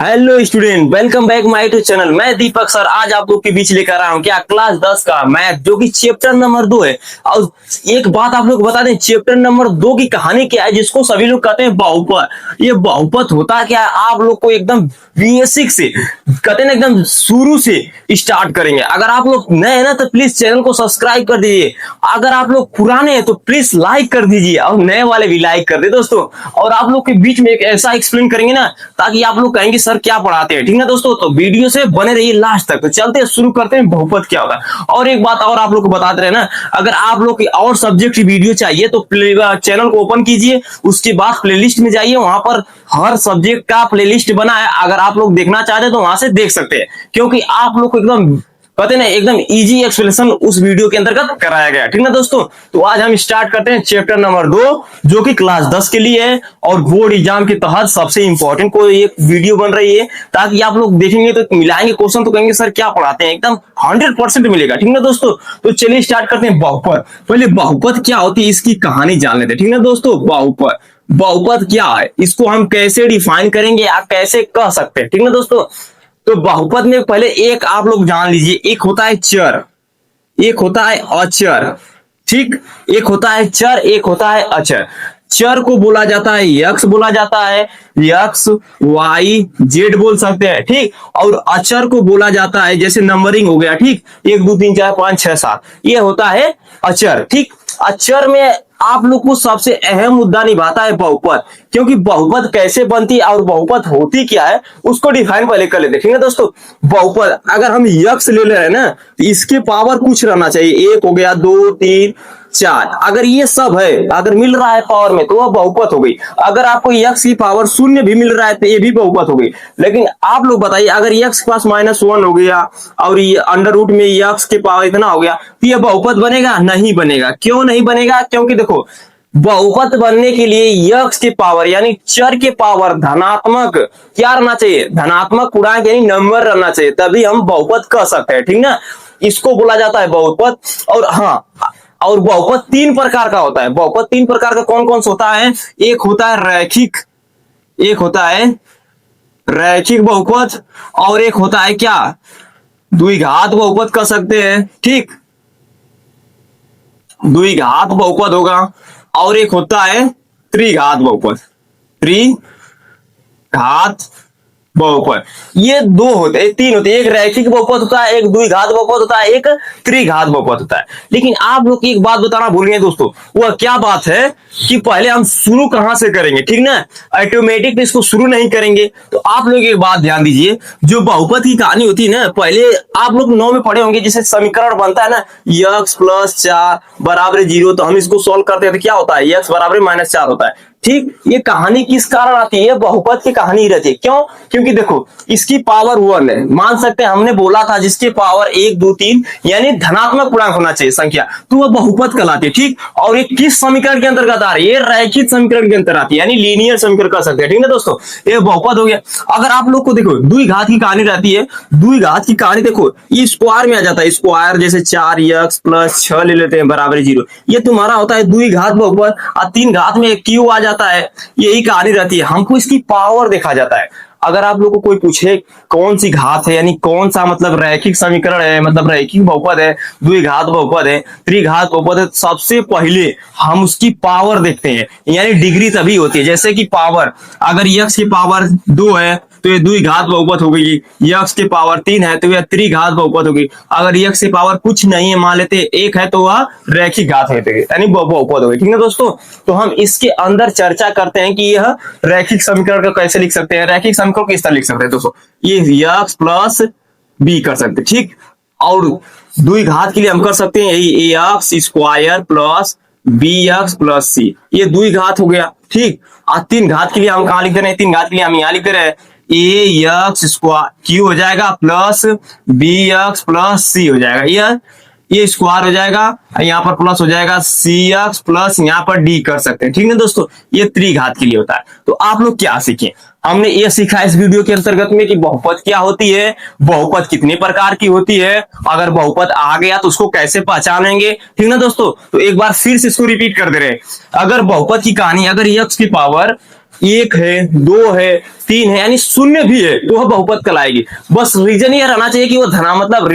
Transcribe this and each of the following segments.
Hello student, welcome back my to channel. मैं Deepak sir आज आप लोग के बीच लेकर आया हूँ क्या क्लास 10 का मैथ, जो कि चैप्टर नंबर 2 है। और एक बात आप लोग को बता दें, चैप्टर नंबर 2 की कहानी क्या है, जिसको सभी लोग कहते हैं बहुपद। ये बहुपद होता क्या है, आप लोग को एकदम बेसिक से कहते हैं ना, एकदम शुरू से स्टार्ट करेंगे। अगर आप लोग नए हैं ना तो प्लीज चैनल को सब्सक्राइब कर दीजिए। अगर आप लोग पुराने हैं तो प्लीज लाइक कर दीजिए, और नए वाले भी लाइक कर दे दोस्तों। और आप लोग के बीच में एक ऐसा एक्सप्लेन करेंगे ना, ताकि आप लोग कहेंगे सर क्या पढ़ाते हैं। ठीक है दोस्तों, तो वीडियो से बने रहिए लास्ट तक। तो चलते हैं, शुरू करते हैं बहुपद क्या होता है। और एक बात और आप लोग को बताते रहे ना, अगर आप लोग की और सब्जेक्ट की वीडियो चाहिए तो चैनल को ओपन कीजिए, उसके बाद प्लेलिस्ट में जाइए, वहां पर हर सब्जेक्ट का प्लेलिस्ट बना है। अगर आप लोग देखना चाहते हैं तो वहां से देख सकते हैं, क्योंकि आप लोग को एकदम कहते ना एकदम इजी एक्सप्लेनेशन उस वीडियो के अंतर्गत कराया गया। ठीक ना दोस्तों, तो आज हम स्टार्ट करते हैं चैप्टर नंबर 2, जो कि क्लास 10 के लिए है और बोर्ड एग्जाम के तहत सबसे इंपॉर्टेंट कोई एक वीडियो बन रही है, ताकि आप लोग देखेंगे तो मिलाएंगे क्वेश्चन तो कहेंगे सर क्या पढ़ाते हैं, एकदम 100% मिलेगा। ठीक ना दोस्तों, तो चलिए स्टार्ट करते हैं बहुपद। पहले बहुपद क्या होती है इसकी कहानी जान लेते हैं। ठीक ना दोस्तों, बहुपद बहुपद क्या है, इसको हम कैसे डिफाइन करेंगे या कैसे कह सकते हैं। ठीक ना दोस्तों, तो बहुपद में पहले एक आप लोग जान लीजिए, एक होता है चर, एक होता है अचर। ठीक, एक होता है चर, एक होता है अचर। चर को बोला जाता है यक्स, बोला जाता है यक्स, वाई, जेड बोल सकते हैं। ठीक, और अचर को बोला जाता है जैसे नंबरिंग हो गया। ठीक, 1 2 3 4 5 6 7, ये होता है अचर। ठीक, अचर में आप लोग को सबसे अहम मुद्दा निभाता है बहुपद, क्योंकि बहुपद कैसे बनती है और बहुपद होती क्या है उसको डिफाइन पहले कर लेते हैं। ठीक है दोस्तों, बहुपद अगर हम यक्स ले रहे हैं ना, तो इसके पावर कुछ रहना चाहिए, 1 हो गया, 2 3 4। अगर ये सब है, अगर मिल रहा है पावर में, तो वह बहुपद हो गई। अगर आपको यक्स की पावर 0 भी मिल रहा है तो ये भी बहुपद हो गई। लेकिन आप लोग बताइए, अगर यक्स के पास -1 हो गया और ये अंडर रूट में यक्स के पावर इतना हो गया, तो ये बहुपद बनेगा? नहीं बनेगा। क्यों नहीं बनेगा? क्योंकि देखो, बहुपद बनने के लिए यक्स के पावर यानी चर के पावर धनात्मक क्या रहना चाहिए, धनात्मक पूर्णांक यानी नंबर रहना चाहिए, तभी हम बहुपद कह सकते हैं। ठीक ना, इसको बोला जाता है बहुपद। और हाँ, और बहुपद 3 प्रकार का होता है। बहुपद 3 प्रकार का कौन कौन सा होता है? एक होता है रैखिक, एक होता है रैखिक बहुपद, और एक होता है क्या, द्विघात बहुपद कह सकते हैं। ठीक, द्विघात बहुपद होगा, और एक होता है त्रिघात बहुपद, त्रिघात बहुपद। ये 2 होते हैं, 3 होते हैं, एक रैखिक बहुपद होता है, एक द्विघात बहुपद होता है, एक त्रिघात बहुपद होता है। लेकिन आप लोग की एक बात बताना भूल गए दोस्तों, वह क्या बात है कि पहले हम शुरू कहां से करेंगे। ठीक ना, ऑटोमेटिक इसको शुरू नहीं करेंगे। तो आप लोग एक बात ध्यान दीजिए, जो बहुपद की कहानी होती है ना, पहले आप लोग 9 में पढ़े होंगे, जैसे समीकरण बनता है ना, यक्स प्लस 4 बराबर 0, तो हम इसको सॉल्व करते हैं तो क्या होता है, यक्स बराबर -4 होता है। ठीक, ये कहानी किस कारण आती है? बहुपद की कहानी ही रहती है। क्यों? क्योंकि देखो, इसकी पावर 1 है, मान सकते हैं हमने बोला था जिसके पावर 1 2 3 यानी धनात्मक पूर्णांक होना चाहिए संख्या, तो वह बहुपद कहलाती है। ठीक, और ये किस समीकरण के अंतर्गत आ रही है? रैखिक समीकरण के अंतर्गत आती है, यानी लीनियर समीकरण कह सकते हैं। ठीक है दोस्तों, ये बहुपद हो गया। अगर आप लोग को देखो द्विघात की कहानी रहती है, द्विघात की कहानी देखो, ये स्क्वायर में आ जाता है, स्क्वायर जैसे 4x प्लस 6 ले लेते हैं बराबर 0, ये तुम्हारा होता है द्विघात बहुपद। और 3 घात में क्यू आ जाता है, यही कहानी रहती है। हमको इसकी पावर देखा जाता है। अगर आप लोग को कोई पूछे कौन सी घात है, यानी कौन सा मतलब रैखिक समीकरण है, मतलब रैखिक बहुपद है, द्विघात बहुपद है, त्रिघात बहुपद है, सबसे पहले हम उसकी पावर देखते हैं, यानी डिग्री तभी होती है। जैसे कि पावर, अगर यक्स की पावर 2 है तो ये द्विघात बहुपद हो गई, यक्स की पावर 3 है तो यह त्रिघात बहुपद होगी। अगर यक्स की पावर कुछ नहीं है, मान लेते 1 है, तो वह रैखिक घात है, यानी बहुपद होगी। ठीक है दोस्तों, तो हम इसके अंदर चर्चा करते हैं कि यह रैखिक समीकरण को कैसे लिख सकते हैं। रैखिक समीकरण किस तरह लिख सकते हैं दोस्तों, ये यक्स प्लस बी कर सकते हैं। ठीक, और द्विघात के लिए हम कर सकते हैं यही x square plus b x plus c, ये द्विघात हो गया। ठीक, और 3 घात के लिए हम कहां लिख रहे हैं? 3 घात के लिए हम यहां लिख रहे हैं ए एक्स स्क्वायर क्यू हो जाएगा प्लस बी एक्स प्लस सी हो जाएगा, ये स्क्वायर हो जाएगा, यहाँ पर प्लस हो जाएगा सी एक्स प्लस यहाँ पर डी कर सकते हैं। ठीक है दोस्तों, ये त्रिघात के लिए होता है। तो आप लोग क्या सीखे? हमने ये सीखा इस वीडियो के अंतर्गत में कि बहुपद क्या होती है, बहुपद कितने प्रकार की होती है, अगर बहुपद आ गया तो उसको कैसे पहचानेंगे। ठीक ना दोस्तों, तो एक बार फिर से इसको रिपीट कर दे रहे हैं। अगर बहुपद की कहानी, अगर यक्स की पावर एक है, दो है, तीन है, यानी शून्य भी है तो वह बहुपद कहलाएगी। बस रीजन ये रहना चाहिए कि वो धना मतलब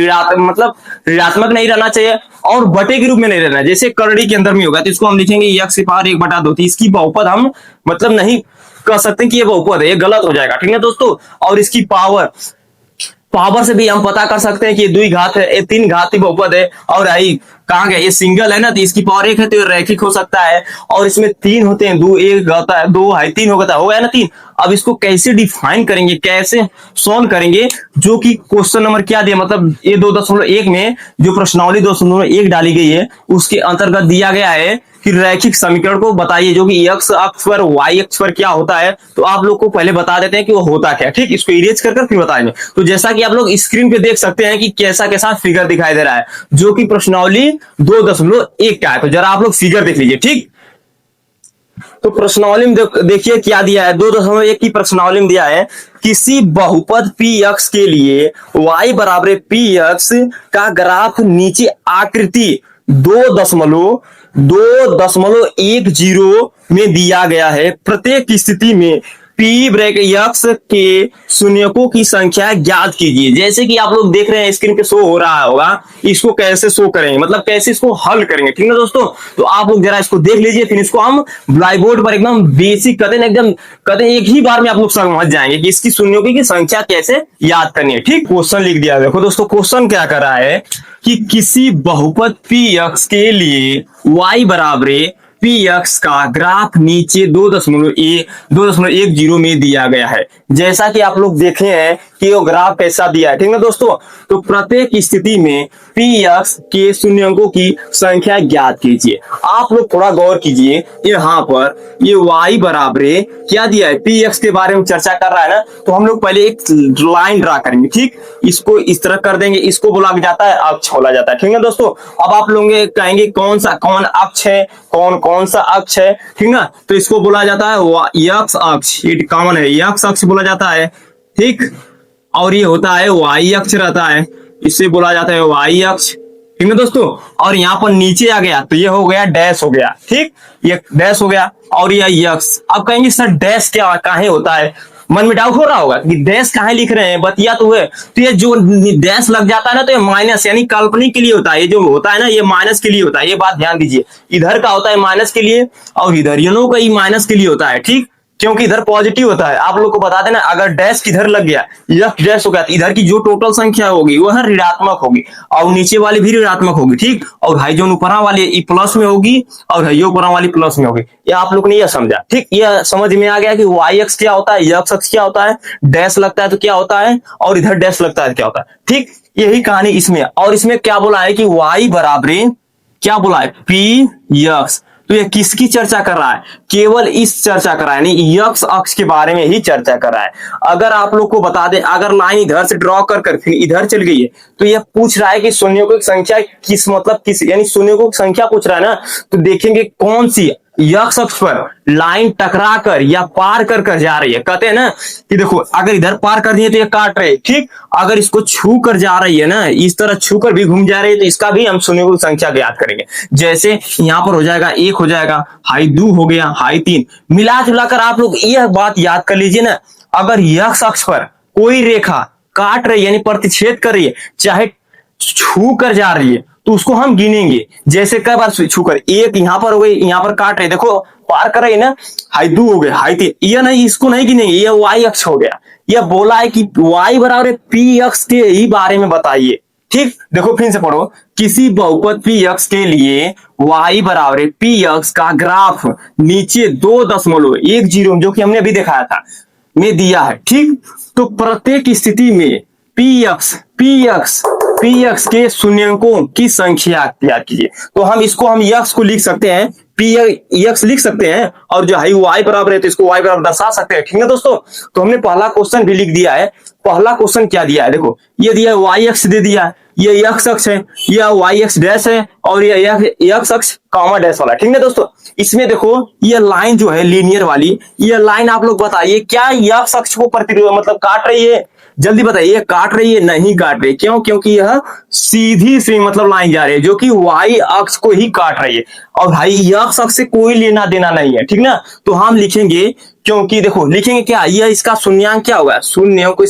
ऋणात्मक नहीं रहना चाहिए और बटे के रूप में नहीं रहना। जैसे करड़ी के अंदर में होगा तो इसको हम लिखेंगे x की पावर 1/2, तो इसकी बहुपद हम मतलब नहीं कह सकते कि ये बहुपद है, ये गलत हो जाएगा, ठीक है दोस्तों। और इसकी पावर पावर से भी हम पता कर सकते हैं कि ये 2 घात है, ये 3 घात की बहुपद है। और आई कहाँ गया, ये सिंगल है ना, तो इसकी पावर 1 है तो ये रैखिक हो सकता है। और इसमें 3 होते हैं, 2 1 होता है, 2 है 3 होता है, हो गया ना 3। अब इसको कैसे डिफाइन करेंगे, कैसे सॉल्व करेंगे, जो कि क्वेश्चन नंबर क्या दिया, मतलब ये 2.1 में जो प्रश्नावली 2.1 डाली गई है उसके अंतर्गत दिया गया है कि रैखिक समीकरण को बताइए जो कि x अक्ष पर y अक्ष पर क्या होता है। तो आप लोग को पहले बता देते हैं कि वो होता क्या, ठीक, इसको इरेज कर फिर बताएंगे। तो जैसा कि आप लोग स्क्रीन पे देख सकते हैं कि कैसा कैसा फिगर दिखाई दे रहा है जो कि प्रश्नावली 2.1 का है। तो जरा आप लोग फिगर देख लीजिए, ठीक। तो प्रश्नावली में देखिए क्या दिया है, 2.1 की प्रश्नावली में दिया है किसी बहुपद px के लिए y बराबर px का ग्राफ नीचे आकृति 2.10 में दिया गया है। प्रत्येक स्थिति में पी ब्रेक यक्स के शून्यकों की संख्या ज्ञात कीजिए। जैसे कि आप लोग देख रहे हैं स्क्रीन पे शो हो रहा होगा, इसको कैसे शो करेंगे, मतलब कैसे इसको हल करेंगे, ठीक है दोस्तों। तो आप लोग जरा इसको देख लीजिए, फिर इसको हम ब्लैक बोर्ड पर एकदम बेसिक कहते हैं, एकदम कहते हैं एक ही बार में आप लोग समझ जाएंगे कि इसकी शून्यकों की संख्या कैसे याद करनी है, ठीक। क्वेश्चन लिख दिया, देखो दोस्तों क्वेश्चन क्या कर रहा है कि किसी बहुपद px के लिए y बराबर px का ग्राफ नीचे 2.10 में दिया गया है। जैसा कि आप लोग देखे हैं कि वो ग्राफ कैसा दिया है, ठीक है दोस्तों। तो प्रत्येक स्थिति में px के शून्यकों की संख्या ज्ञात कीजिए। आप लोग थोड़ा गौर कीजिए, यहाँ पर ये y बराबर क्या दिया है, px के बारे में चर्चा कर रहा है ना, तो हम लोग पहले एक लाइन ड्रा करेंगे, ठीक। इसको इस तरह कर देंगे, इसको बोला जाता है अक्ष बोला जाता है, ठीक है दोस्तों। अब आप लोग कहेंगे कौन अक्ष है, कौन सा अक्ष है, ठीक ना। तो इसको बोला जाता है x अक्ष, ये कॉमन है, x अक्ष बोला जाता है, ठीक। और ये होता है y अक्ष रहता है, इससे बोला जाता है y अक्ष, ठीक है दोस्तों। और यहाँ पर नीचे आ गया तो ये हो गया डैश हो गया, ठीक, ये डैश हो गया। और ये x, अब कहेंगे सर डैश क्या काहे होता है, मन में डाउट हो रहा होगा कि डैश काहे लिख रहे हैं, बतिया तो है। तो ये जो डैश लग जाता है ना तो ये माइनस यानी काल्पनिक के लिए होता है, ये जो होता है ना ये माइनस के लिए होता है, ये बात ध्यान दीजिए। इधर का होता है माइनस के लिए और इधर ये लोग का ही माइनस के लिए होता है, ठीक, क्योंकि इधर पॉजिटिव होता है। आप लोग को बता देना अगर डैश किधर लग गया, यह डैश हो गया तो इधर की जो टोटल संख्या होगी वह ऋणात्मक होगी और नीचे वाली भी ऋणात्मक होगी, ठीक। और हाई जो ऊपर वाली ये प्लस में होगी और हाई ऊपर वाली प्लस में होगी। ये आप लोग ने यह समझा, ठीक, यह समझ में आ गया कि y अक्ष क्या होता है, x अक्ष क्या होता है, डैश लगता है तो क्या होता है और इधर डैश लगता है क्या होता है, ठीक। यही कहानी इसमें। और इसमें क्या बोला है कि y बराबर क्या बोला है px। तो ये किसकी चर्चा कर रहा है, केवल इस चर्चा कर रहा है, यानी x अक्ष के बारे में ही चर्चा कर रहा है। अगर आप लोग को बता दें, अगर लाइन इधर से ड्रॉ कर फिर इधर चल गई है तो यह पूछ रहा है कि शून्यों की संख्या किस यानी शून्यों की संख्या पूछ रहा है ना, तो देखेंगे कौन सी x अक्ष पर लाइन टकरा कर या पार कर जा रही है। कहते हैं ना कि देखो अगर इधर पार कर दिए तो ये काट रहे, ठीक। अगर इसको छू कर जा रही है ना, इस तरह छू कर भी घूम जा रही है तो इसका भी हम शून्यों की संख्या ज्ञात करेंगे। जैसे यहाँ पर हो जाएगा 1 हो जाएगा, हाई 2 हो गया, हाई 3, मिला जुलाकर आप लोग यह बात याद कर लीजिए ना, अगर x अक्ष पर कोई रेखा काट रही है यानी प्रतिच्छेद कर रही है, चाहे छू कर जा रही है, तो उसको हम गिनेंगे। जैसे कई बार छू कर, एक यहाँ पर हो गई, यहाँ पर काट रही, देखो पार कर रही है ना, हाई 2 हो गए, हाई 3, ये नहीं, इसको नहीं गिनेंगे, ये y अक्ष हो गया। यह बोला है कि y बराबर px के ही बारे में बताइए, ठीक। देखो फिर से पढ़ो, किसी बहुपद px के लिए y बराबर px का ग्राफ नीचे 2.10 जो कि हमने अभी दिखाया था में दिया है, ठीक। तो प्रत्येक स्थिति में px के शून्यकों की संख्या तैयार कीजिए। तो हम x को लिख सकते हैं, px लिख सकते हैं, और जो है y बराबर है तो इसको y बराबर दर्शा सकते हैं, ठीक है दोस्तों। तो हमने पहला क्वेश्चन भी लिख दिया है। पहला क्वेश्चन क्या दिया है, देखो ये दिया है y अक्ष दे दिया है, ये x अक्ष है, यह y अक्ष डैश है और ये x अक्ष कॉमा डैश वाला, ठीक है दोस्तों। इसमें देखो ये लाइन जो है लीनियर वाली, ये लाइन आप लोग बताइए क्या x अक्ष को मतलब काट रही है, जल्दी बताइए काट रही है, नहीं काट रही, क्यों, क्योंकि यह सीधी सी मतलब लाइन जा रही है जो कि y अक्ष को ही काट रही है और भाई x अक्ष से कोई लेना देना नहीं है, ठीक ना। तो हम लिखेंगे क्योंकि देखो लिखेंगे क्या, यह इसका शून्यांक क्या होगा, शून्यांकों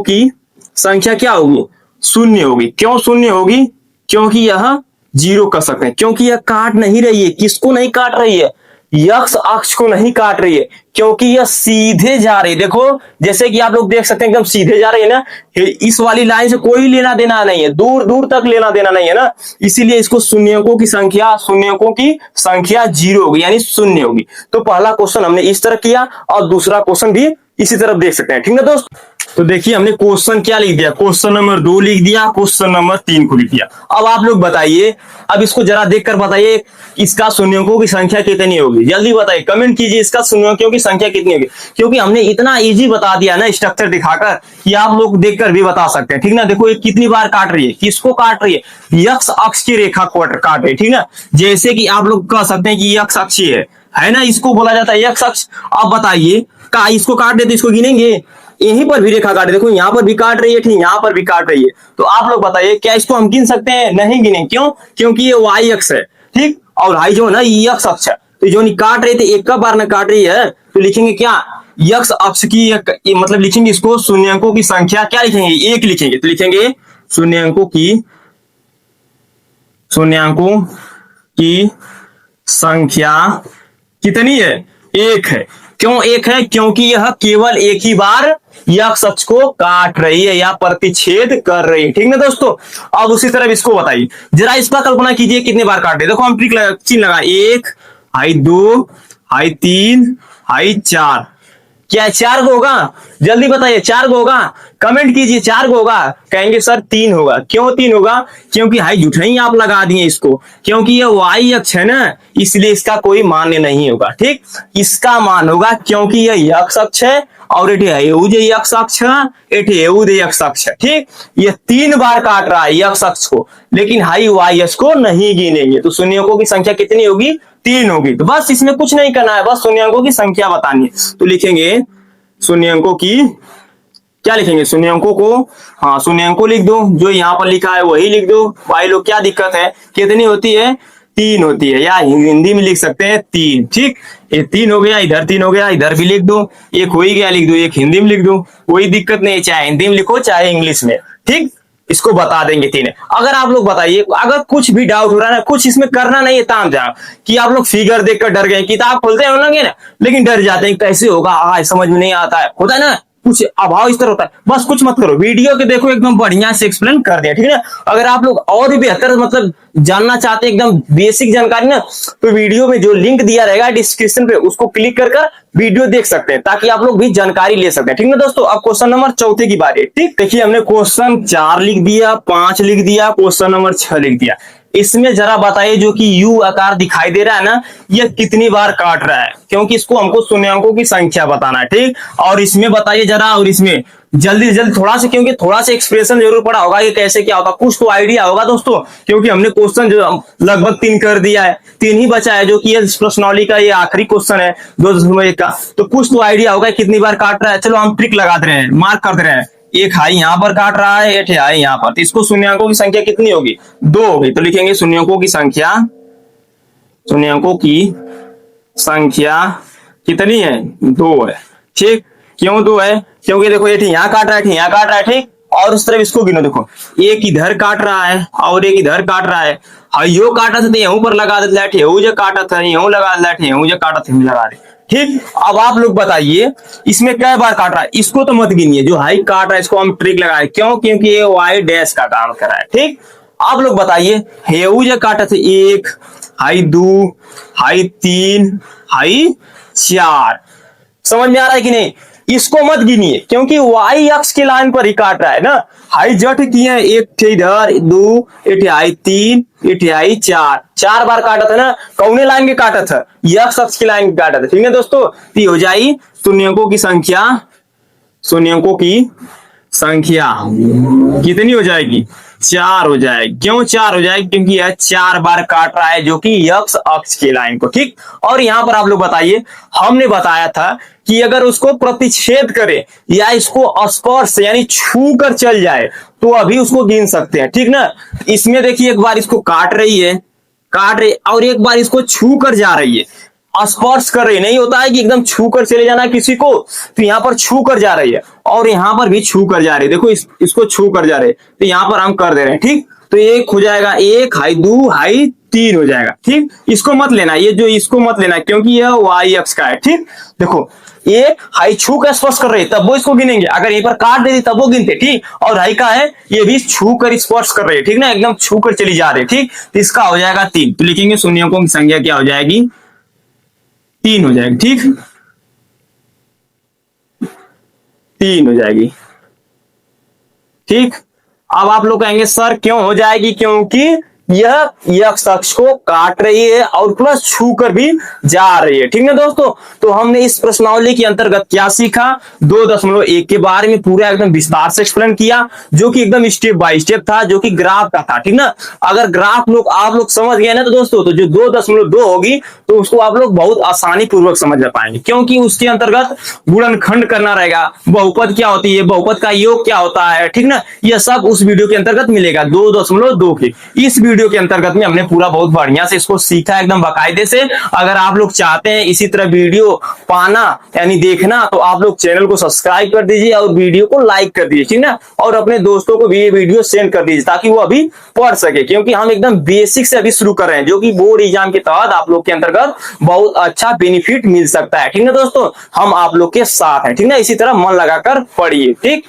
की संख्या क्या होगी, शून्य होगी। क्यों शून्य होगी, क्योंकि यह जीरो कर सकते हैं, क्योंकि यह काट नहीं रही है, किसको नहीं काट रही है, यक्स अक्ष को नहीं काट रही है, क्योंकि यह सीधे जा रही है। देखो जैसे कि आप लोग देख सकते हैं एकदम सीधे जा रही है ना, इस वाली लाइन से कोई लेना देना नहीं है, दूर दूर तक लेना देना नहीं है ना, इसीलिए इसको शून्यकों की संख्या जीरो होगी, यानी शून्य होगी। तो पहला क्वेश्चन हमने इस तरह किया और दूसरा क्वेश्चन भी इसी तरफ देख सकते हैं, ठीक ना दोस्त। तो देखिए हमने क्वेश्चन क्या लिख दिया, क्वेश्चन नंबर 2 लिख दिया, क्वेश्चन नंबर 3 को लिख दिया। अब आप लोग बताइए, अब इसको जरा देखकर बताइए इसका शून्यकों की संख्या कितनी होगी, जल्दी बताइए, कमेंट कीजिए इसका शून्यकों की संख्या कितनी होगी। क्योंकि हमने इतना इजी बता दिया ना स्ट्रक्चर दिखाकर कि आप लोग देखकर भी बता सकते हैं, ठीक ना। देखो ये कितनी बार काट रही है, किसको काट रही है, यक्स अक्ष की रेखा को काट रही है, ठीक ना। जैसे कि आप लोग कह सकते हैं कि यक्स अक्ष है ना, इसको बोला जाता है यक्स अक्ष। अब बताइए का इसको काट दे तो इसको गिनेंगे, यहीं पर भी रेखा काट, देखो यहाँ पर भी काट रही है, ठीक, यहाँ पर भी काट रही है। तो आप लोग बताइए क्या इसको हम गिन सकते हैं, नहीं गिने, क्यों, क्योंकि ये वाई अक्ष है, ठीक, और हाई जो है ना यक्स अक्ष है। तो जो नहीं काट रही थी एक का बार में काट रही है, तो लिखेंगे क्या, यक्स अक्ष की मतलब लिखेंगे इसको शून्यकों की संख्या क्या लिखेंगे, एक लिखेंगे। तो लिखेंगे शून्यकों की संख्या कितनी है, एक है। क्यों एक है, क्योंकि यह केवल एक ही बार यक्स अक्ष को काट रही है या प्रतिच्छेद कर रही है, ठीक ना दोस्तों। अब उसी तरह इसको बताइए, जरा इसका कल्पना कीजिए कितने बार काट रही है। देखो हम ट्रिक चिन्ह लगा, 1 हाई 2 हाई 3 हाई 4, क्या 4 को होगा, जल्दी बताइए 4 को होगा, कमेंट कीजिए 4 को होगा, कहेंगे सर 3 होगा। क्यों 3 होगा, क्योंकि हाई झूठा ही आप लगा दिए इसको, क्योंकि ये वाई अक्ष है ना, इसलिए इसका कोई मान्य नहीं होगा, ठीक। इसका मान होगा क्योंकि यह यक्स अक्ष है और यक्स अक्ष है, ठीक। ये 3 बार काट रहा है यक्स अक्ष को, लेकिन हाई वाई अक्ष को नहीं गिनेंगे। तो शून्यकों की संख्या कितनी होगी, 3 होगी। तो बस इसमें कुछ नहीं करना है, बस शून्यकों की संख्या बतानी है। तो लिखेंगे शून्यकों की, क्या लिखेंगे, शून्यकों को, हाँ शून्यकों लिख दो, जो यहाँ पर लिखा है वही लिख दो। भाई लोग क्या दिक्कत है, कितनी होती है, 3 होती है, या हिंदी में लिख सकते हैं 3, ठीक। ये 3 हो गया, इधर 3 हो गया, इधर भी लिख दो, एक हो ही गया लिख दो, एक हिंदी में लिख दो, कोई दिक्कत नहीं, चाहे हिंदी में लिखो चाहे इंग्लिश में, ठीक। इसको बता देंगे 3 है। अगर आप लोग बताइए, अगर कुछ भी डाउट हो रहा है ना, कुछ इसमें करना नहीं है ताम झाम, कि आप लोग फिगर देखकर डर गए, किताब खोलते हैं ना लेकिन डर जाते हैं कैसे होगा, समझ में नहीं आता है, होता है ना, कुछ अभाव इस तरह होता है, बस कुछ मत करो, वीडियो के देखो एकदम बढ़िया से एक्सप्लेन कर दिया, ठीक है ना। अगर आप लोग और भी बेहतर मतलब जानना चाहते हैं एकदम बेसिक जानकारी ना, तो वीडियो में जो लिंक दिया रहेगा डिस्क्रिप्शन पे, उसको क्लिक कर वीडियो देख सकते हैं, ताकि आप लोग भी जानकारी ले सकते हैं, ठीक है दोस्तों। अब क्वेश्चन नंबर 4 की बारी है, ठीक। देखिए हमने क्वेश्चन 4 लिख दिया, 5 लिख दिया, क्वेश्चन नंबर 6 लिख दिया। इसमें जरा बताइए जो कि यू आकार दिखाई दे रहा है ना, यह कितनी बार काट रहा है, क्योंकि इसको हमको शून्यकों की संख्या बताना है, ठीक। और इसमें बताइए जरा, और इसमें जल्दी जल्दी थोड़ा सा, क्योंकि थोड़ा सा एक्सप्रेशन जरूर पड़ा होगा, ये कैसे क्या होगा, कुछ तो आइडिया होगा दोस्तों, क्योंकि हमने क्वेश्चन जो लगभग 3 कर दिया है, 3 ही बचा है, जो कि ये प्रश्नावली का ये आखिरी क्वेश्चन है 2.1 का। तो कुछ तो आइडिया होगा कितनी बार काट रहा है। चलो हम ट्रिक लगा दे रहे हैं, मार्क कर दे रहे हैं, एक हाई यहाँ पर काट रहा है, एक हाई यहाँ पर, तो इसको शून्यकों की संख्या कितनी होगी, 2 होगी। तो लिखेंगे शून्यकों की संख्या कितनी है, 2 है, ठीक। क्यों 2 है, क्योंकि देखो ये यहाँ काट रहा है, यहाँ काट रहा है, ठीक। और उस तरफ इसको गिनो, देखो एक इधर काट रहा है और एक इधर काट रहा है, यो काटा था तो यहीं पर लगा देता है, जो काटा था यूं लगा देता है, जो काटा था लगा दे, ठीक। अब आप लोग बताइए इसमें कै बार काट रहा है, इसको तो मत गिनिए, जो हाई काट रहा है इसको हम ट्रिक लगाए, क्यों, क्योंकि ये वाई डैश का काम कर रहा है, ठीक। आप लोग बताइए जो काटा था 1 हाई 2 हाई 3 हाई 4, समझ में आ रहा है कि नहीं, इसको मत गिनिए, क्योंकि वाई अक्ष की लाइन पर ही काट रहा है ना। हाई जट किए हैं, एक इधर 2, एक हाई 3, एक हाई 4, 4 बार काटा था ना, कौने लाइन के काटा था, यक्स अक्ष की लाइन के काटा था, ठीक है दोस्तों। तो हो जाएगी शून्यकों की संख्या कितनी हो जाएगी, 4 हो जाएगी। क्यों 4 हो जाएगी, क्योंकि यह 4 बार काट रहा है, जो कि यक्स अक्ष की लाइन को, ठीक। और यहाँ पर आप लोग बताइए, हमने बताया था कि अगर उसको प्रतिच्छेद करे या इसको स्पर्श यानी छू कर चल जाए तो अभी उसको गिन सकते हैं, ठीक ना। इसमें देखिए एक बार इसको काट रही और एक बार इसको छू कर जा रही है, स्पर्श कर रही है, नहीं होता है कि एकदम छू कर चले जाना किसी को, तो यहाँ पर छू कर जा रही है और यहाँ पर भी छू कर जा रही है। देखो इसको छू कर जा रहे हैं, तो यहाँ पर हम कर दे रहे हैं। ठीक, तो एक हो जाएगा, एक हाई, दो हाई, तीन हो जाएगा। ठीक, इसको मत लेना, ये जो इसको मत लेना क्योंकि यह वाई अक्ष का है। ठीक, देखो एक हाई छू कर स्पर्श कर रही है तब वो इसको गिनेंगे, अगर यहीं पर काट देती तब वो गिनते। ठीक, और हाई का है, ये भी छू कर स्पर्श कर रही है। ठीक ना, एकदम छू कर चली जा रही है। ठीक, तो इसका हो जाएगा तीन, तो लिखेंगे शून्यों की संख्या क्या हो जाएगी, तीन हो जाएगी। ठीक, तीन हो जाएगी। ठीक, अब आप लोग कहेंगे सर क्यों हो जाएगी, क्योंकि यह x अक्ष को काट रही है और प्लस छू कर भी जा रही है। ठीक है दोस्तों, तो हमने इस प्रश्नावली के अंतर्गत क्या सीखा, 2.1 के बारे में पूरा एकदम विस्तार से एक्सप्लेन किया, जो कि एकदम स्टेप बाय स्टेप था, जो कि ग्राफ का था। ठीक ना, अगर ग्राफ आप लोग समझ गए ना तो दोस्तों, तो जो 2.2 होगी तो उसको आप लोग बहुत आसानी पूर्वक समझ पाएंगे, क्योंकि उसके अंतर्गत गुणनखंड करना रहेगा, बहुपद क्या होती है, बहुपद का योग क्या होता है। ठीक ना, यह सब उस वीडियो के अंतर्गत मिलेगा 2.2 के। इस वीडियो के अंतर्गत में हमने पूरा बहुत बढ़िया से इसको सीखा एकदम बाकायदे से। अगर आप लोग चाहते हैं इसी तरह वीडियो पाना यानी देखना, तो आप लोग चैनल को सब्सक्राइब कर दीजिए और वीडियो को लाइक कर दीजिए। ठीक ना, और अपने दोस्तों को भी ये वीडियो सेंड कर दीजिए ताकि वो अभी पढ़ सके, क्योंकि हम एकदम बेसिक से अभी शुरू कर रहे हैं, जो कि बोर्ड एग्जाम के तहत आप लोग के अंतर्गत बहुत अच्छा बेनिफिट मिल सकता है। ठीक है दोस्तों, हम आप लोग के साथ हैं। ठीक ना, इसी तरह मन लगाकर पढ़िए। ठीक।